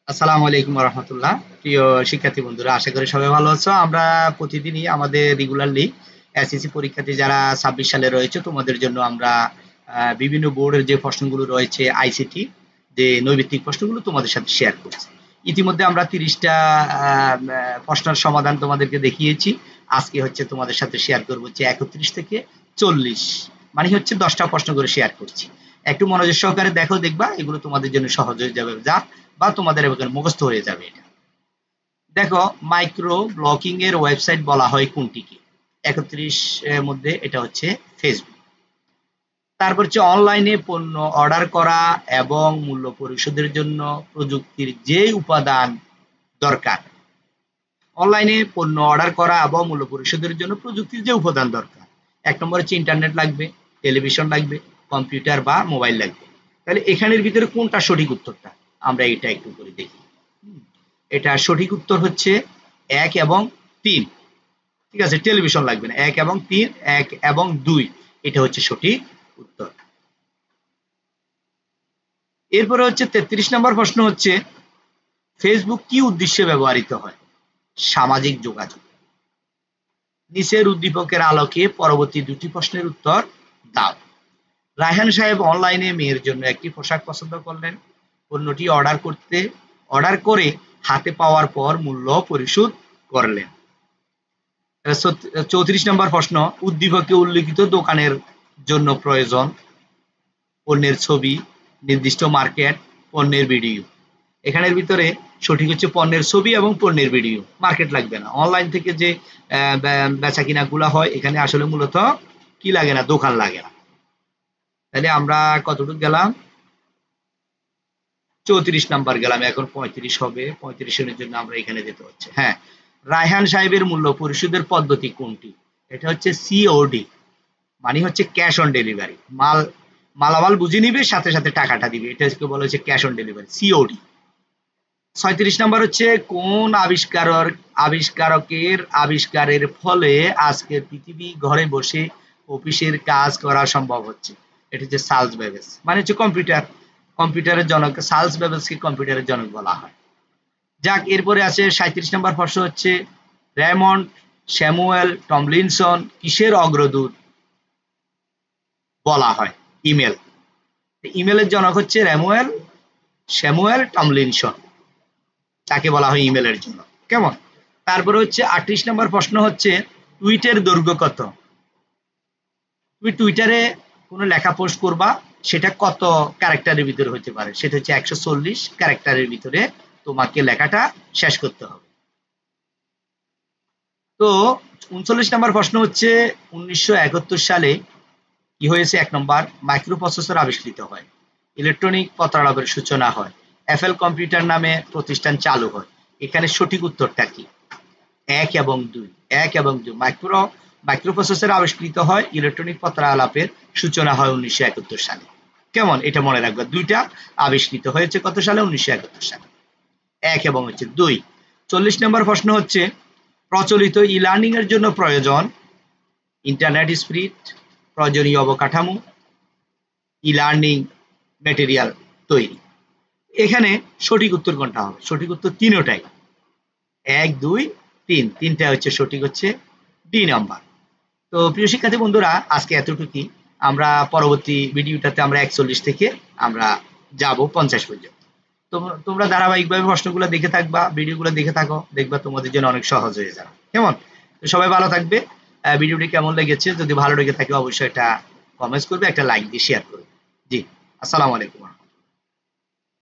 আসসালামু আলাইকুম রহমতুল্লাহ। প্রিয় শিক্ষার্থী বন্ধুরা, আশা করি সবাই ভালো আছো। আমরা প্রতিদিনই আমাদের রেগুলারলি এসএসসি পরীক্ষাতে যারা ২৬ সালে রয়েছে তোমাদের জন্য আমরা বিভিন্ন বোর্ডের যে প্রশ্নগুলো রয়েছে আইসিটি যে নৈর্ব্যক্তিক প্রশ্নগুলো তোমাদের সাথে শেয়ার করছি। ইতিমধ্যে আমরা ৩০টা প্রশ্নের সমাধান তোমাদেরকে দেখিয়েছি। আজকে হচ্ছে তোমাদের সাথে শেয়ার করবো হচ্ছে ৩১ থেকে ৪০, মানে হচ্ছে 10টা প্রশ্ন করে শেয়ার করছি। একটু মনোযোগ সহকারে দেখো, দেখবা এগুলো তোমাদের জন্য সহজ হয়ে যাবে বা তোমাদের এবার মুখস্থ হয়ে যাবে এটা। দেখো, মাইক্রো ব্লগিং এর ওয়েবসাইট বলা হয় কোনটিকে? ৩১ এর মধ্যে এটা হচ্ছে ফেসবুক। তারপর হচ্ছে অনলাইনে পণ্য অর্ডার করা এবং মূল্য পরিশোধের জন্য প্রযুক্তির যে উপাদান দরকার। অনলাইনে পণ্য অর্ডার করা এবং মূল্য পরিশোধের জন্য প্রযুক্তির যে উপাদান দরকার, ১ নম্বর হচ্ছে ইন্টারনেট লাগবে, টেলিভিশন লাগবে, কম্পিউটার বা মোবাইল লাগবে। তাহলে এখানের ভিতরে কোনটা সঠিক উত্তরটা? আমরা এটা একটু করে দেখি। এটা সঠিক উত্তর হচ্ছে ১ এবং ৩। ঠিক আছে, টেলিভিশন লাগবে না। ১ এবং ৩, ১ এবং ২ এটা হচ্ছে সঠিক উত্তর। এরপরে হচ্ছে ৩৩ নম্বর প্রশ্ন হচ্ছে ফেসবুক কি উদ্দেশ্যে ব্যবহৃত হয়? সামাজিক যোগাযোগ। নিচের উদ্দীপকের আলোকে পরবর্তী দুটি প্রশ্নের উত্তর দাও। রায়হান সাহেব অনলাইনে মেয়ের জন্য একটি পোশাক পছন্দ করলেন। পণ্যটি অর্ডার করে হাতে পাওয়ার পর মূল্য পরিশোধ করলেন। ৩৪ নম্বর প্রশ্ন, উদ্দীপকে উল্লিখিত দোকানের জন্য প্রয়োজন পণ্যের ছবি, নির্দিষ্ট মার্কেট, পণ্যের ভিডিও। এখানের ভিতরে সঠিক হচ্ছে পণ্যের ছবি এবং পণ্যের ভিডিও। মার্কেট লাগবে না। অনলাইন থেকে যে বেচা কিনা গুলা হয় এখানে আসলে মূলত কি লাগে না, দোকান লাগে না। তাহলে আমরা কতটুকু গেলাম? ৩৪ নাম্বার গেলাম। এখন ৩৫ হবে। ৩৫ এর জন্য আমরা এখানে যেতে হচ্ছে। হ্যাঁ, রায়হান সাহেবের মূল্য পরিশোধের পদ্ধতি কোনটি? এটা হচ্ছে সিওডি, মানে হচ্ছে ক্যাশ অন ডেলিভারি। মালামাল বুঝে নিবে, সাথে সাথে টাকাটা দিবে। এটাকে বলা হচ্ছে cash on delivery, COD. ৩৬ number হচ্ছে কোন আবিষ্কারকের আবিষ্কারের ফলে আজকের পৃথিবী ঘরে বসে অফিসের কাজ করা সম্ভব হচ্ছে? এটা হচ্ছে চার্লস বেবেজ, মানে হচ্ছে কম্পিউটারের জনক। চার্লস বেবেজকে কম্পিউটারের জনক বলা হয়। যাক, এরপরে আছে ৩৭ নম্বর প্রশ্ন হচ্ছে রেমন্ড স্যামুয়েল টমলিনসন কিসের অগ্রদূত বলা হয়? ইমেল। ইমেলের জনক হচ্ছে স্যামুয়েল টমলিনসন, তাকে বলা হয় ইমেলের জন্য। কেমন? তারপরে হচ্ছে ৩৮ নম্বর প্রশ্ন হচ্ছে টুইটের দৈর্ঘ্য কত? তুমি টুইটারে কোনো লেখা পোস্ট করবা, সেটা কত ক্যারেক্টারের ভিতরে হতে পারে? সেটা হচ্ছে ১৪০ ক্যারেক্টারের ভিতরে তোমাকে লেখাটা শেষ করতে হবে। তো ৩৯ নম্বর প্রশ্ন হচ্ছে ১৯৭১ সালে কি হয়েছে? ১ নম্বর, মাইক্রো প্রসেসর আবিষ্কৃত হয়। ইলেকট্রনিক পত্রালাপের সূচনা হয়। অ্যাপল কম্পিউটার নামে প্রতিষ্ঠান চালু হয়। এখানে সঠিক উত্তরটা কি? ১ এবং ২। ১ এবং ২ মাইক্রো প্রসেসর আবিষ্কৃত হয়, ইলেকট্রনিক পত্রালাপের সূচনা হয় ১৯৭১ সালে। কেমন? এটা মনে রাখবা। ২ টা আবিষ্কৃত হয়েছে কত সালে? ১৯৭১ সালে। ১ এবং হচ্ছে ২। ৪০ নম্বর প্রশ্ন হচ্ছে প্রচলিত ই-লার্নিং এর জন্য প্রয়োজন ইন্টারনেট স্পিড, প্রয়োজনীয় অবকাঠামো, ই-লার্নিং ম্যাটেরিয়াল তৈরি। এখানে সঠিক উত্তর কোনটা হবে? সঠিক উত্তর তিনটাই। ১, ২, ৩। ৩ টা হচ্ছে সঠিক, হচ্ছে ডি নাম্বার। তো প্রিয় শিক্ষার্থী বন্ধুরা, আজকে এতটুকুই। আমরা পরবর্তী ভিডিওটাতে আমরা ৪১ থেকে আমরা যাব ৫০ পর্যন্ত। তোমরা ধারাবাহিকভাবে প্রশ্নগুলো দেখে থাকবা, ভিডিওগুলো দেখে থাকো, দেখবা তোমাদের জন্য অনেক সহজ হয়ে যাবে। কেমন? তো সবাই ভালো থাকবে। ভিডিওটি কেমন লেগেছে? যদি ভালো লেগে থাকে অবশ্যই একটা কমেন্টস করবে, একটা লাইক দিয়ে শেয়ার করবে। জি, আসসালামু আলাইকুম।